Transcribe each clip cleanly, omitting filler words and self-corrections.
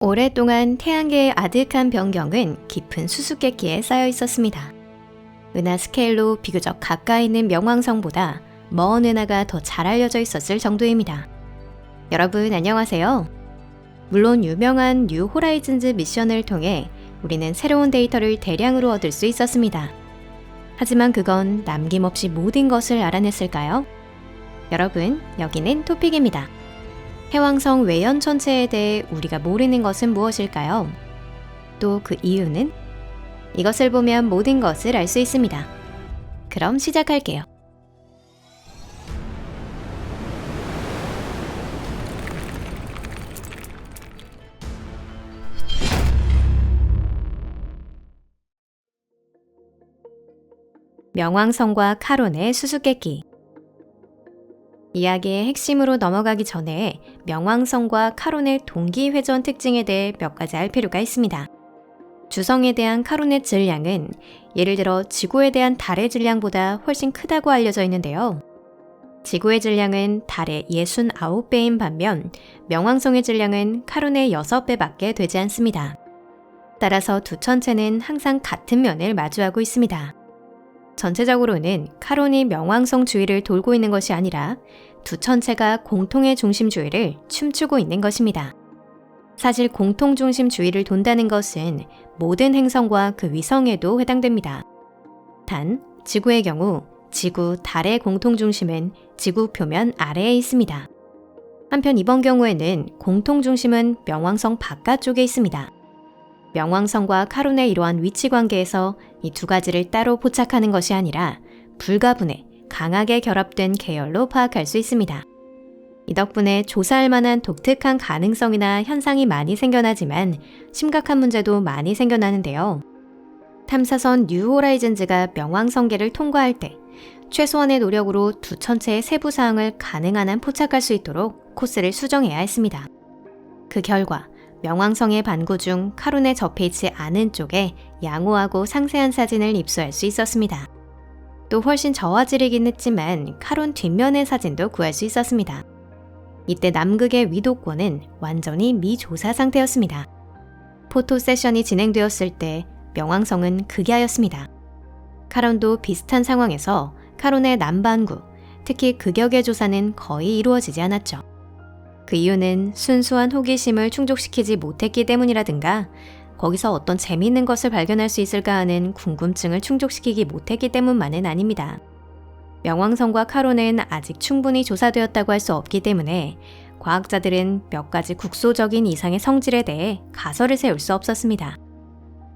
오랫동안 태양계의 아득한 변경은 깊은 수수께끼에 쌓여 있었습니다. 은하 스케일로 비교적 가까이 있는 명왕성보다 먼 은하가 더 잘 알려져 있었을 정도입니다. 여러분 안녕하세요. 물론 유명한 뉴 호라이즌즈 미션을 통해 우리는 새로운 데이터를 대량으로 얻을 수 있었습니다. 하지만 그건 남김없이 모든 것을 알아냈을까요? 여러분, 여기는 토픽입니다. 해왕성 외연 천체에 대해 우리가 모르는 것은 무엇일까요? 또 그 이유는? 이것을 보면 모든 것을 알 수 있습니다. 그럼 시작할게요. 명왕성과 카론의 수수께끼. 이야기의 핵심으로 넘어가기 전에 명왕성과 카론의 동기회전 특징에 대해 몇 가지 알 필요가 있습니다. 주성에 대한 카론의 질량은 예를 들어 지구에 대한 달의 질량보다 훨씬 크다고 알려져 있는데요. 지구의 질량은 달의 69배인 반면 명왕성의 질량은 카론의 6배밖에 되지 않습니다. 따라서 두 천체는 항상 같은 면을 마주하고 있습니다. 전체적으로는 카론이 명왕성 주위를 돌고 있는 것이 아니라 두 천체가 공통의 중심 주위를 춤추고 있는 것입니다. 사실 공통 중심 주위를 돈다는 것은 모든 행성과 그 위성에도 해당됩니다. 단, 지구의 경우 지구, 달의 공통 중심은 지구 표면 아래에 있습니다. 한편 이번 경우에는 공통 중심은 명왕성 바깥쪽에 있습니다. 명왕성과 카론의 이러한 위치 관계에서 이 두 가지를 따로 포착하는 것이 아니라 불가분해, 강하게 결합된 계열로 파악할 수 있습니다. 이 덕분에 조사할 만한 독특한 가능성이나 현상이 많이 생겨나지만 심각한 문제도 많이 생겨나는데요. 탐사선 뉴 호라이즌즈가 명왕성계를 통과할 때 최소한의 노력으로 두 천체의 세부 사항을 가능한 한 포착할 수 있도록 코스를 수정해야 했습니다. 그 결과 명왕성의 반구 중 카론에 접해있지 않은 쪽에 양호하고 상세한 사진을 입수할 수 있었습니다. 또 훨씬 저화질이긴 했지만 카론 뒷면의 사진도 구할 수 있었습니다. 이때 남극의 위도권은 완전히 미조사 상태였습니다. 포토 세션이 진행되었을 때 명왕성은 극야였습니다. 카론도 비슷한 상황에서 카론의 남반구, 특히 극역의 조사는 거의 이루어지지 않았죠. 그 이유는 순수한 호기심을 충족시키지 못했기 때문이라든가 거기서 어떤 재미있는 것을 발견할 수 있을까 하는 궁금증을 충족시키기 못했기 때문만은 아닙니다. 명왕성과 카론은 아직 충분히 조사되었다고 할 수 없기 때문에 과학자들은 몇 가지 국소적인 이상의 성질에 대해 가설을 세울 수 없었습니다.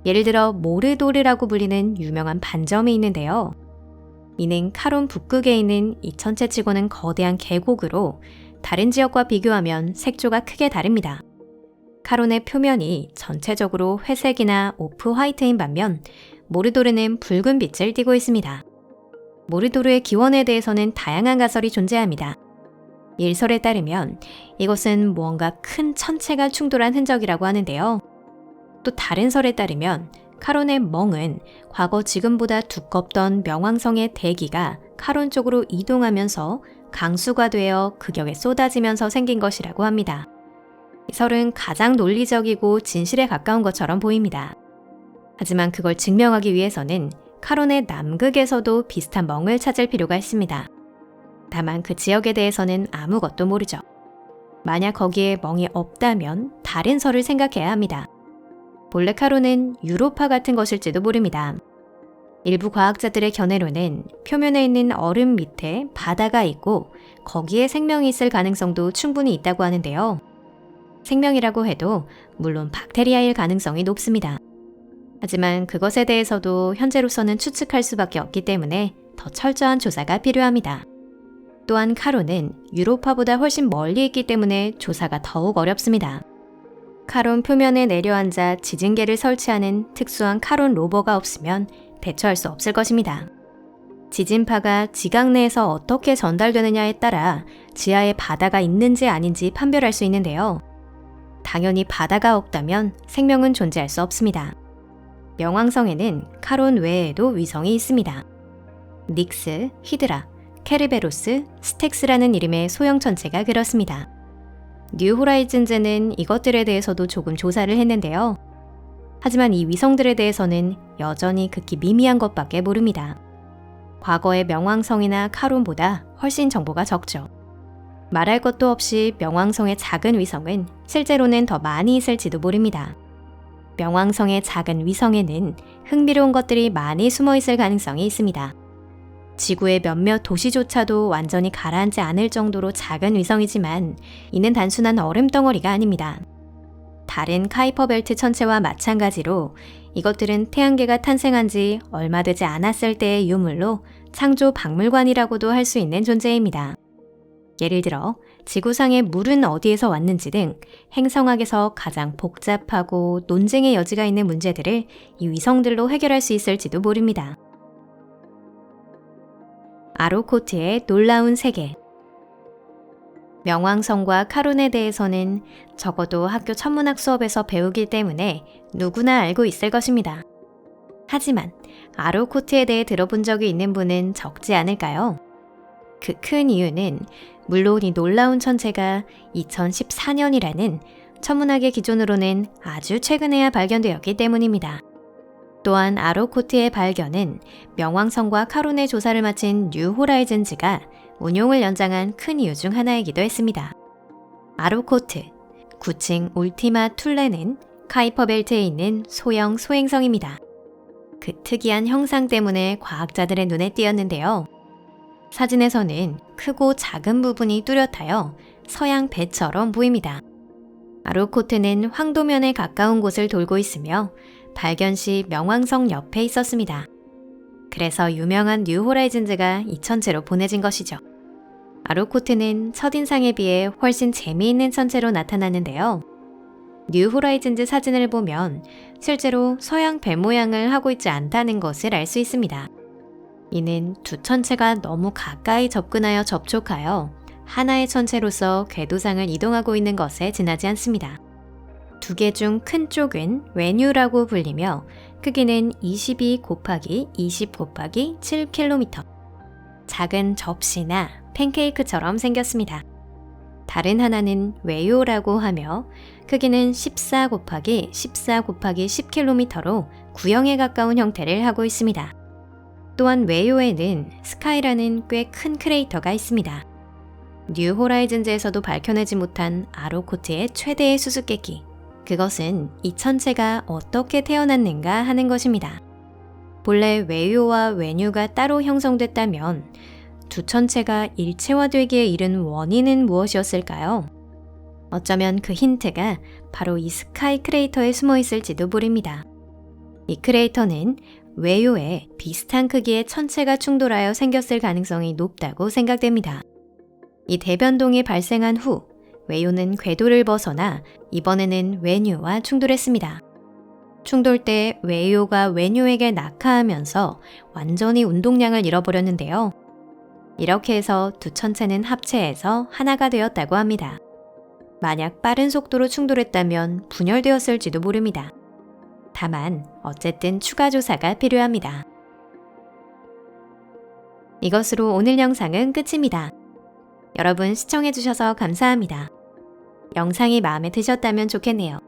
예를 들어 모르도르라고 불리는 유명한 반점이 있는데요. 이는 카론 북극에 있는 이 천체치고는 거대한 계곡으로 다른 지역과 비교하면 색조가 크게 다릅니다. 카론의 표면이 전체적으로 회색이나 오프 화이트인 반면 모르도르는 붉은 빛을 띠고 있습니다. 모르도르의 기원에 대해서는 다양한 가설이 존재합니다. 일설에 따르면 이것은 무언가 큰 천체가 충돌한 흔적이라고 하는데요. 또 다른 설에 따르면 카론의 멍은 과거 지금보다 두껍던 명왕성의 대기가 카론 쪽으로 이동하면서 강수가 되어 극역에 쏟아지면서 생긴 것이라고 합니다. 이 설은 가장 논리적이고 진실에 가까운 것처럼 보입니다. 하지만 그걸 증명하기 위해서는 카론의 남극에서도 비슷한 멍을 찾을 필요가 있습니다. 다만 그 지역에 대해서는 아무것도 모르죠. 만약 거기에 멍이 없다면 다른 설을 생각해야 합니다. 본래 카론은 유로파 같은 것일지도 모릅니다. 일부 과학자들의 견해로는 표면에 있는 얼음 밑에 바다가 있고 거기에 생명이 있을 가능성도 충분히 있다고 하는데요. 생명이라고 해도 물론 박테리아일 가능성이 높습니다. 하지만 그것에 대해서도 현재로서는 추측할 수밖에 없기 때문에 더 철저한 조사가 필요합니다. 또한 카론은 유로파보다 훨씬 멀리 있기 때문에 조사가 더욱 어렵습니다. 카론 표면에 내려앉아 지진계를 설치하는 특수한 카론 로버가 없으면 대처할 수 없을 것입니다. 지진파가 지각 내에서 어떻게 전달되느냐에 따라 지하에 바다가 있는지 아닌지 판별할 수 있는데요. 당연히 바다가 없다면 생명은 존재할 수 없습니다. 명왕성에는 카론 외에도 위성이 있습니다. 닉스, 히드라, 케르베로스, 스텍스라는 이름의 소형 천체가 그렇습니다. 뉴 호라이즌즈는 이것들에 대해서도 조금 조사를 했는데요. 하지만 이 위성들에 대해서는 여전히 극히 미미한 것밖에 모릅니다. 과거의 명왕성이나 카론보다 훨씬 정보가 적죠. 말할 것도 없이 명왕성의 작은 위성은 실제로는 더 많이 있을지도 모릅니다. 명왕성의 작은 위성에는 흥미로운 것들이 많이 숨어 있을 가능성이 있습니다. 지구의 몇몇 도시조차도 완전히 가라앉지 않을 정도로 작은 위성이지만 이는 단순한 얼음 덩어리가 아닙니다. 다른 카이퍼 벨트 천체와 마찬가지로 이것들은 태양계가 탄생한 지 얼마 되지 않았을 때의 유물로 창조 박물관이라고도 할 수 있는 존재입니다. 예를 들어 지구상의 물은 어디에서 왔는지 등 행성학에서 가장 복잡하고 논쟁의 여지가 있는 문제들을 이 위성들로 해결할 수 있을지도 모릅니다. 아로코트의 놀라운 세계. 명왕성과 카론에 대해서는 적어도 학교 천문학 수업에서 배우기 때문에 누구나 알고 있을 것입니다. 하지만 아로코트에 대해 들어본 적이 있는 분은 적지 않을까요? 그 큰 이유는 물론 이 놀라운 천체가 2014년이라는 천문학의 기준으로는 아주 최근에야 발견되었기 때문입니다. 또한 아로코트의 발견은 명왕성과 카론의 조사를 마친 뉴 호라이즌즈가 운용을 연장한 큰 이유 중 하나이기도 했습니다. 아로코트, 9층 울티마 툴레는 카이퍼 벨트에 있는 소형 소행성입니다. 그 특이한 형상 때문에 과학자들의 눈에 띄었는데요. 사진에서는 크고 작은 부분이 뚜렷하여 서양 배처럼 보입니다. 아로코트는 황도면에 가까운 곳을 돌고 있으며 발견 시 명왕성 옆에 있었습니다. 그래서 유명한 뉴 호라이즌즈가 이 천체로 보내진 것이죠. 아로코트는 첫인상에 비해 훨씬 재미있는 천체로 나타나는데요. 뉴 호라이즌즈 사진을 보면 실제로 서양 배 모양을 하고 있지 않다는 것을 알 수 있습니다. 이는 두 천체가 너무 가까이 접근하여 접촉하여 하나의 천체로서 궤도상을 이동하고 있는 것에 지나지 않습니다. 두 개 중 큰 쪽은 외뉴라고 불리며 크기는 22 곱하기 20 곱하기 7km. 작은 접시나 팬케이크처럼 생겼습니다. 다른 하나는 외요라고 하며 크기는 14 곱하기 14 곱하기 10km로 구형에 가까운 형태를 하고 있습니다. 또한 외요에는 스카이라는 꽤 큰 크레이터가 있습니다. 뉴 호라이즌즈에서도 밝혀내지 못한 아로코트의 최대의 수수께끼. 그것은 이 천체가 어떻게 태어났는가 하는 것입니다. 본래 외요와 외뉴가 따로 형성됐다면 두 천체가 일체화되기에 이른 원인은 무엇이었을까요? 어쩌면 그 힌트가 바로 이 스카이 크레이터에 숨어 있을지도 모릅니다. 이 크레이터는 외요에 비슷한 크기의 천체가 충돌하여 생겼을 가능성이 높다고 생각됩니다. 이 대변동이 발생한 후 외요는 궤도를 벗어나 이번에는 외뉴와 충돌했습니다. 충돌 때 외요가 외뉴에게 낙하하면서 완전히 운동량을 잃어버렸는데요. 이렇게 해서 두 천체는 합체해서 하나가 되었다고 합니다. 만약 빠른 속도로 충돌했다면 분열되었을지도 모릅니다. 다만 어쨌든 추가 조사가 필요합니다. 이것으로 오늘 영상은 끝입니다. 여러분 시청해주셔서 감사합니다. 영상이 마음에 드셨다면 좋겠네요.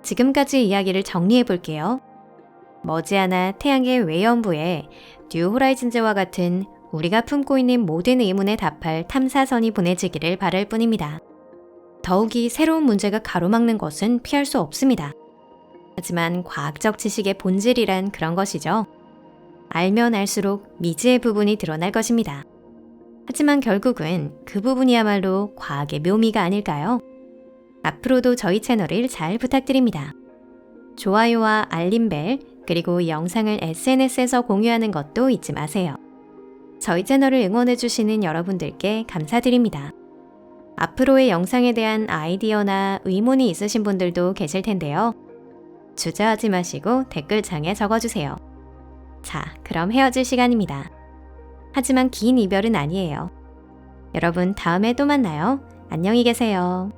지금까지 이야기를 정리해 볼게요. 머지않아 태양계 외연부에 뉴 호라이즌즈와 같은 우리가 품고 있는 모든 의문에 답할 탐사선이 보내지기를 바랄 뿐입니다. 더욱이 새로운 문제가 가로막는 것은 피할 수 없습니다. 하지만 과학적 지식의 본질이란 그런 것이죠. 알면 알수록 미지의 부분이 드러날 것입니다. 하지만 결국은 그 부분이야말로 과학의 묘미가 아닐까요? 앞으로도 저희 채널을 잘 부탁드립니다. 좋아요와 알림벨, 그리고 이 영상을 SNS에서 공유하는 것도 잊지 마세요. 저희 채널을 응원해주시는 여러분들께 감사드립니다. 앞으로의 영상에 대한 아이디어나 의문이 있으신 분들도 계실 텐데요. 주저하지 마시고 댓글창에 적어주세요. 자, 그럼 헤어질 시간입니다. 하지만 긴 이별은 아니에요. 여러분 다음에 또 만나요. 안녕히 계세요.